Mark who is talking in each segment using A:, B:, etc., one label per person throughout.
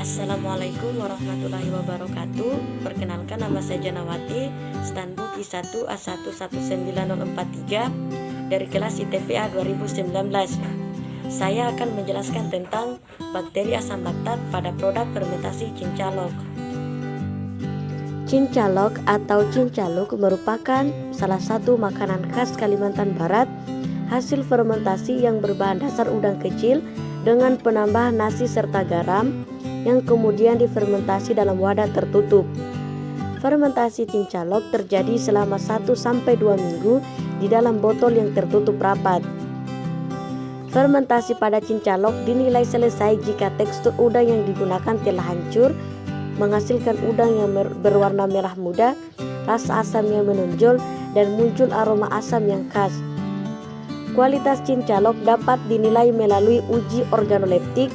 A: Assalamualaikum warahmatullahi wabarakatuh. Perkenalkan, nama saya Janawati, Standbook I1A119043 dari kelas ITPA 2019. Saya akan menjelaskan tentang bakteri asam laktat pada produk fermentasi cincalok. Cincalok atau cincaluk merupakan salah satu makanan khas Kalimantan Barat, hasil fermentasi yang berbahan dasar udang kecil dengan penambahan nasi serta garam yang kemudian difermentasi dalam wadah tertutup. Fermentasi cincalok terjadi selama 1-2 minggu di dalam botol yang tertutup rapat. Fermentasi pada cincalok dinilai selesai jika tekstur udang yang digunakan telah hancur, menghasilkan udang yang berwarna merah muda, rasa asam yang menonjol, dan muncul aroma asam yang khas. Kualitas cincalok dapat dinilai melalui uji organoleptik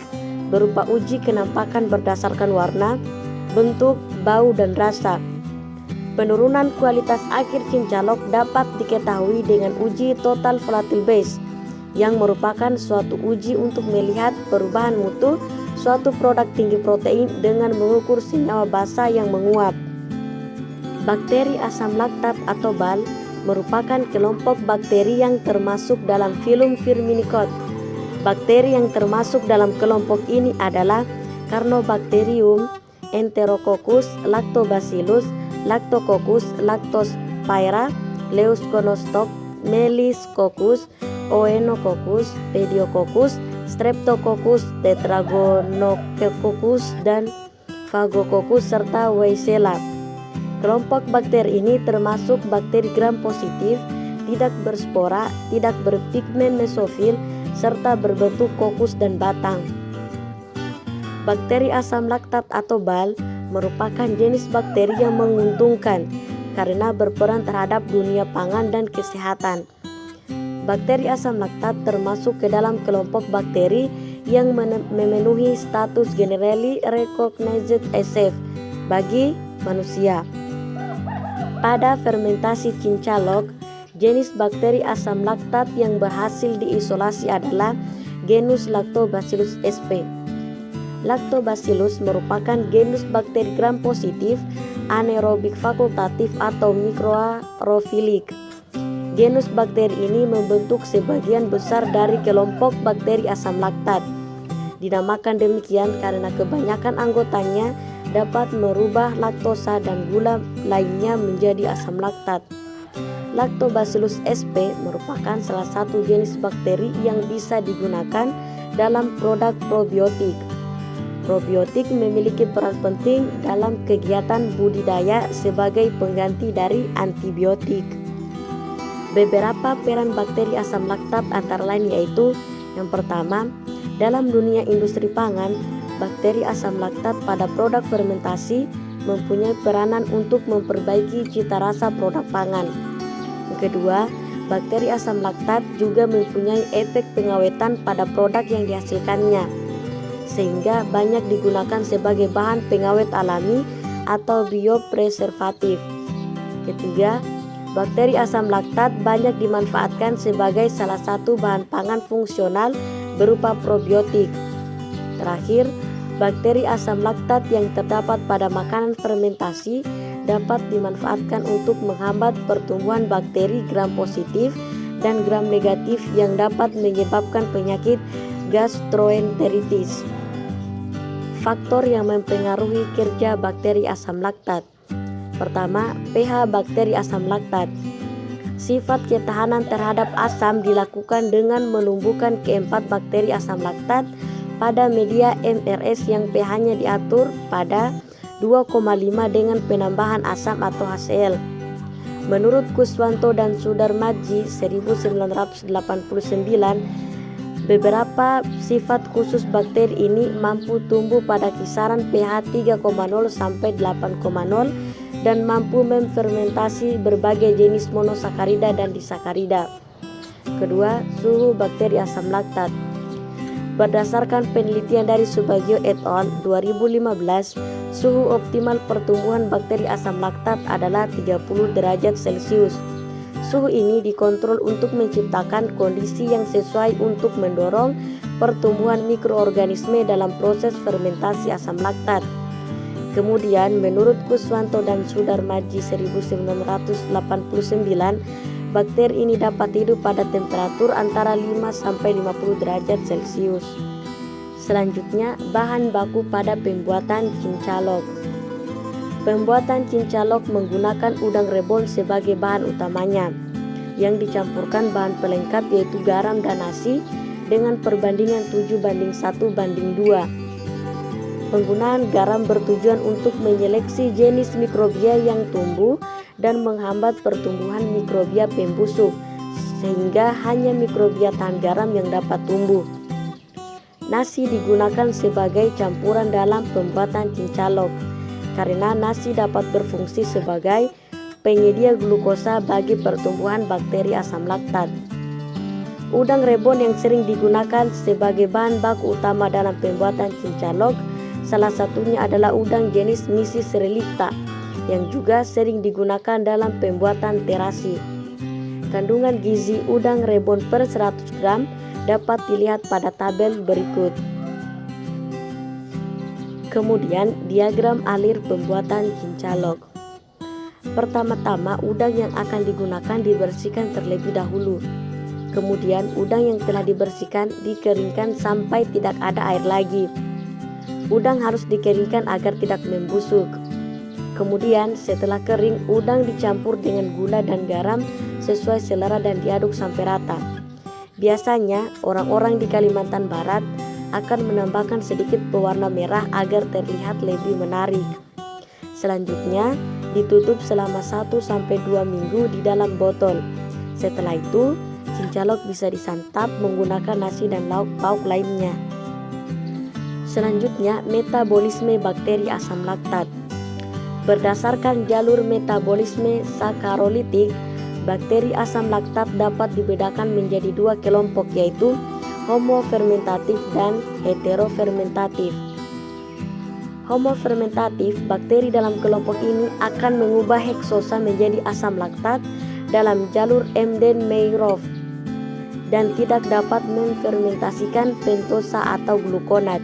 A: berupa uji kenampakan berdasarkan warna, bentuk, bau, dan rasa. Penurunan kualitas akhir cincalok dapat diketahui dengan uji total volatile base, yang merupakan suatu uji untuk melihat perubahan mutu suatu produk tinggi protein dengan mengukur senyawa basa yang menguap. Bakteri asam laktat atau BAL merupakan kelompok bakteri yang termasuk dalam filum Firmicutes. Bakteri yang termasuk dalam kelompok ini adalah Carnobacterium, Enterococcus, Lactobacillus, Lactococcus, Lactosphaera, Leuconostoc, Meliscoccus, Oenococcus, Pediococcus, Streptococcus, Tetragonococcus, dan Phagococcus serta Weissella. Kelompok bakteri ini termasuk bakteri gram positif, tidak berspora, tidak berpigmen mesofil, serta berbentuk kokus dan batang. Bakteri asam laktat atau BAL merupakan jenis bakteri yang menguntungkan karena berperan terhadap dunia pangan dan kesehatan. Bakteri asam laktat termasuk ke dalam kelompok bakteri yang memenuhi status generally recognized as safe bagi manusia. Pada fermentasi cincalok, jenis bakteri asam laktat yang berhasil diisolasi adalah genus Lactobacillus sp. Lactobacillus merupakan genus bakteri gram positif, anaerobik fakultatif atau mikroaerofilik. Genus bakteri ini membentuk sebagian besar dari kelompok bakteri asam laktat. Dinamakan demikian karena kebanyakan anggotanya dapat merubah laktosa dan gula lainnya menjadi asam laktat. Lactobacillus sp merupakan salah satu jenis bakteri yang bisa digunakan dalam produk probiotik. Probiotik memiliki peran penting dalam kegiatan budidaya sebagai pengganti dari antibiotik. Beberapa peran bakteri asam laktat antara lain yaitu: yang pertama, dalam dunia industri pangan, bakteri asam laktat pada produk fermentasi mempunyai peranan untuk memperbaiki cita rasa produk pangan. Kedua, bakteri asam laktat juga mempunyai efek pengawetan pada produk yang dihasilkannya, sehingga banyak digunakan sebagai bahan pengawet alami atau biopreservatif. Ketiga, bakteri asam laktat banyak dimanfaatkan sebagai salah satu bahan pangan fungsional berupa probiotik. Terakhir, bakteri asam laktat yang terdapat pada makanan fermentasi dapat dimanfaatkan untuk menghambat pertumbuhan bakteri gram positif dan gram negatif yang dapat menyebabkan penyakit gastroenteritis. Faktor yang mempengaruhi kerja bakteri asam laktat. Pertama, pH bakteri asam laktat. Sifat ketahanan terhadap asam dilakukan dengan menumbuhkan keempat bakteri asam laktat pada media MRS yang pH-nya diatur pada 2,5 dengan penambahan asam atau HCl. Menurut Kuswanto dan Sudarmadji 1989, beberapa sifat khusus bakteri ini mampu tumbuh pada kisaran pH 3,0 sampai 8,0 dan mampu memfermentasi berbagai jenis monosakarida dan disakarida. Kedua, suhu bakteri asam laktat. Berdasarkan penelitian dari Subagio et al. 2015, suhu optimal pertumbuhan bakteri asam laktat adalah 30 derajat Celcius. Suhu ini dikontrol untuk menciptakan kondisi yang sesuai untuk mendorong pertumbuhan mikroorganisme dalam proses fermentasi asam laktat. Kemudian menurut Kuswanto dan Sudarmaji 1989, bakteri ini dapat hidup pada temperatur antara 5-50 derajat Celcius. Selanjutnya, bahan baku pada pembuatan cincalok. Pembuatan cincalok menggunakan udang rebon sebagai bahan utamanya, yang dicampurkan bahan pelengkap yaitu garam dan nasi dengan perbandingan 7:1:2. Penggunaan garam bertujuan untuk menyeleksi jenis mikrobia yang tumbuh dan menghambat pertumbuhan mikrobia pembusuk, sehingga hanya mikrobia tahan garam yang dapat tumbuh. Nasi digunakan sebagai campuran dalam pembuatan cincalok, karena nasi dapat berfungsi sebagai penyedia glukosa bagi pertumbuhan bakteri asam laktat. Udang rebon yang sering digunakan sebagai bahan baku utama dalam pembuatan cincalok, salah satunya adalah udang jenis Mysis relicta yang juga sering digunakan dalam pembuatan terasi. Kandungan gizi udang rebon per 100 gram dapat dilihat pada tabel berikut. Kemudian diagram alir pembuatan cincalok. Pertama-tama udang yang akan digunakan dibersihkan terlebih dahulu. Kemudian udang yang telah dibersihkan dikeringkan sampai tidak ada air lagi. Udang harus dikeringkan agar tidak membusuk. Kemudian setelah kering, udang dicampur dengan gula dan garam sesuai selera dan diaduk sampai rata. Biasanya orang-orang di Kalimantan Barat akan menambahkan sedikit pewarna merah agar terlihat lebih menarik. Selanjutnya ditutup selama 1-2 minggu di dalam botol. Setelah itu cincalok bisa disantap menggunakan nasi dan lauk pauk lainnya. Selanjutnya, metabolisme bakteri asam laktat. Berdasarkan jalur metabolisme sakarolitik, bakteri asam laktat dapat dibedakan menjadi 2 kelompok, yaitu homofermentatif dan heterofermentatif. Homofermentatif, bakteri dalam kelompok ini akan mengubah heksosa menjadi asam laktat dalam jalur Embden-Meyerhof dan tidak dapat memfermentasikan pentosa atau glukonat.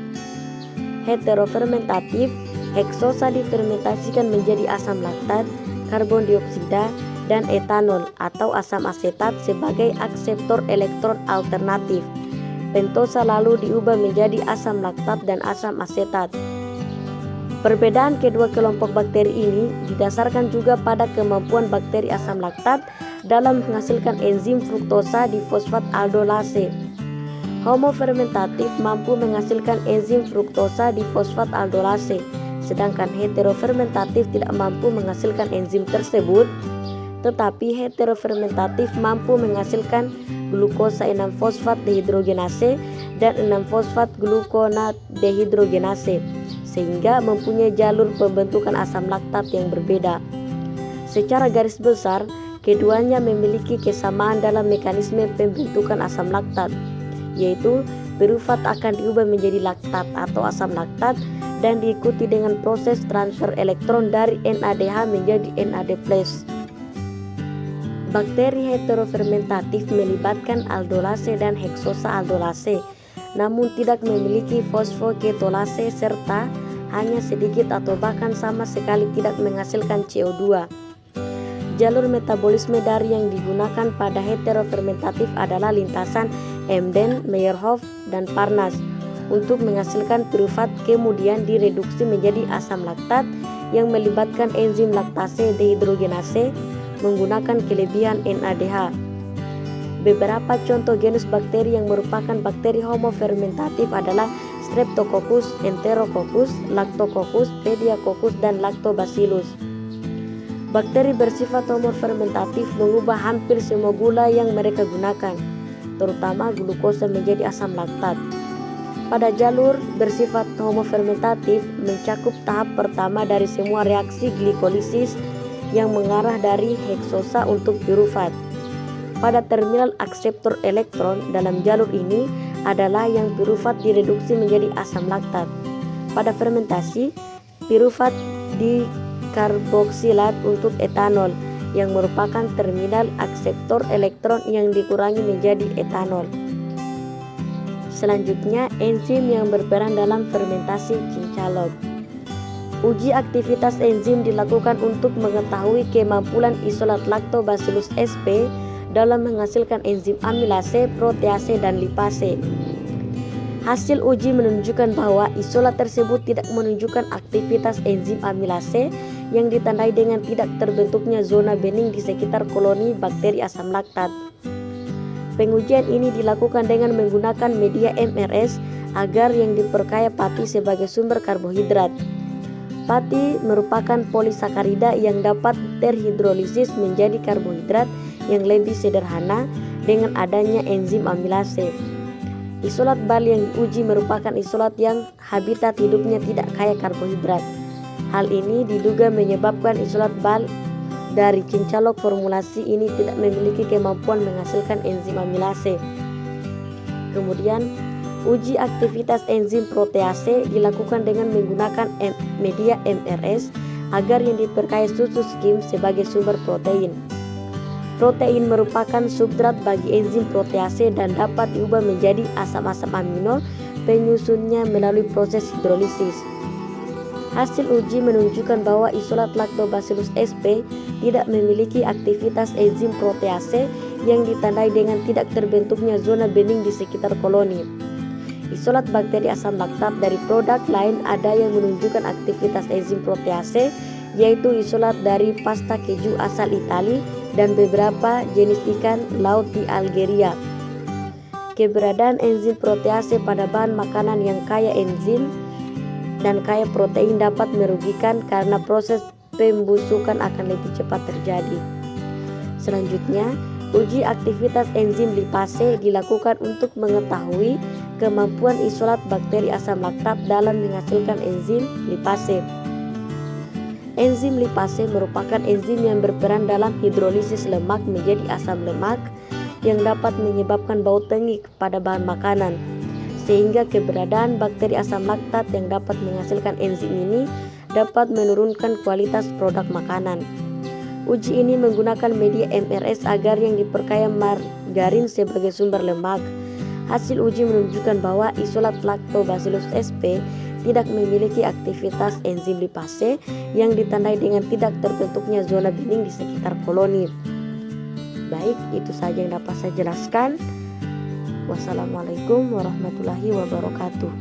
A: Heterofermentatif, heksosa difermentasikan menjadi asam laktat, karbon dioksida, dan etanol atau asam asetat sebagai akseptor elektron alternatif. Pentosa lalu diubah menjadi asam laktat dan asam asetat. Perbedaan kedua kelompok bakteri ini didasarkan juga pada kemampuan bakteri asam laktat dalam menghasilkan enzim fruktosa difosfat aldolase. Homofermentatif mampu menghasilkan enzim fruktosa difosfat aldolase, sedangkan heterofermentatif tidak mampu menghasilkan enzim tersebut, tetapi heterofermentatif mampu menghasilkan glukosa 6-fosfat dehidrogenase dan 6-fosfat glukonat dehidrogenase, sehingga mempunyai jalur pembentukan asam laktat yang berbeda. Secara garis besar, keduanya memiliki kesamaan dalam mekanisme pembentukan asam laktat, yaitu pirufat akan diubah menjadi laktat atau asam laktat dan diikuti dengan proses transfer elektron dari NADH menjadi NAD+. Bakteri heterofermentatif melibatkan aldolase dan heksosa aldolase, namun tidak memiliki fosfoketolase serta hanya sedikit atau bahkan sama sekali tidak menghasilkan CO2. Jalur metabolisme dari yang digunakan pada heterofermentatif adalah lintasan Embden, Meyerhof, dan Parnas untuk menghasilkan pirufat, kemudian direduksi menjadi asam laktat yang melibatkan enzim laktase dehidrogenase menggunakan kelebihan NADH. Beberapa contoh genus bakteri yang merupakan bakteri homofermentatif adalah Streptococcus, Enterococcus, Lactococcus, Pediococcus, dan Lactobacillus. Bakteri bersifat homofermentatif mengubah hampir semua gula yang mereka gunakan, terutama glukosa menjadi asam laktat. Pada jalur bersifat homofermentatif mencakup tahap pertama dari semua reaksi glikolisis yang mengarah dari heksosa untuk pirufat. Pada terminal akseptor elektron dalam jalur ini adalah yang pirufat direduksi menjadi asam laktat. Pada fermentasi, pirufat dikarboksilat untuk etanol yang merupakan terminal akseptor elektron yang dikurangi menjadi etanol. Selanjutnya, enzim yang berperan dalam fermentasi cincalok. Uji aktivitas enzim dilakukan untuk mengetahui kemampuan isolat Lactobacillus sp dalam menghasilkan enzim amilase, protease, dan lipase. Hasil uji menunjukkan bahwa isolat tersebut tidak menunjukkan aktivitas enzim amilase yang ditandai dengan tidak terbentuknya zona bening di sekitar koloni bakteri asam laktat. Pengujian ini dilakukan dengan menggunakan media MRS agar yang diperkaya pati sebagai sumber karbohidrat. Pati merupakan polisakarida yang dapat terhidrolisis menjadi karbohidrat yang lebih sederhana dengan adanya enzim amilase. Isolat bal yang diuji merupakan isolat yang habitat hidupnya tidak kaya karbohidrat. Hal ini diduga menyebabkan isolat bal dari cincalok formulasi ini tidak memiliki kemampuan menghasilkan enzim amilase. Kemudian, uji aktivitas enzim protease dilakukan dengan menggunakan media MRS agar yang diperkaya susu skim sebagai sumber protein. Protein merupakan substrat bagi enzim protease dan dapat diubah menjadi asam-asam amino penyusunnya melalui proses hidrolisis. Hasil uji menunjukkan bahwa isolat Lactobacillus sp tidak memiliki aktivitas enzim protease yang ditandai dengan tidak terbentuknya zona bening di sekitar koloni. Isolat bakteri asam laktat dari produk lain ada yang menunjukkan aktivitas enzim protease, yaitu isolat dari pasta keju asal Italia dan beberapa jenis ikan laut di Algeria. Keberadaan enzim protease pada bahan makanan yang kaya enzim dan kaya protein dapat merugikan karena proses pembusukan akan lebih cepat terjadi. Selanjutnya, uji aktivitas enzim lipase dilakukan untuk mengetahui kemampuan isolat bakteri asam laktat dalam menghasilkan enzim lipase. Enzim lipase merupakan enzim yang berperan dalam hidrolisis lemak menjadi asam lemak yang dapat menyebabkan bau tengik pada bahan makanan, sehingga keberadaan bakteri asam laktat yang dapat menghasilkan enzim ini dapat menurunkan kualitas produk makanan. Uji ini menggunakan media MRS agar yang diperkaya margarin sebagai sumber lemak. Hasil uji menunjukkan bahwa isolat Lactobacillus sp tidak memiliki aktivitas enzim lipase yang ditandai dengan tidak terbentuknya zona bening di sekitar koloni. Baik, itu saja yang dapat saya jelaskan. Wassalamualaikum warahmatullahi wabarakatuh.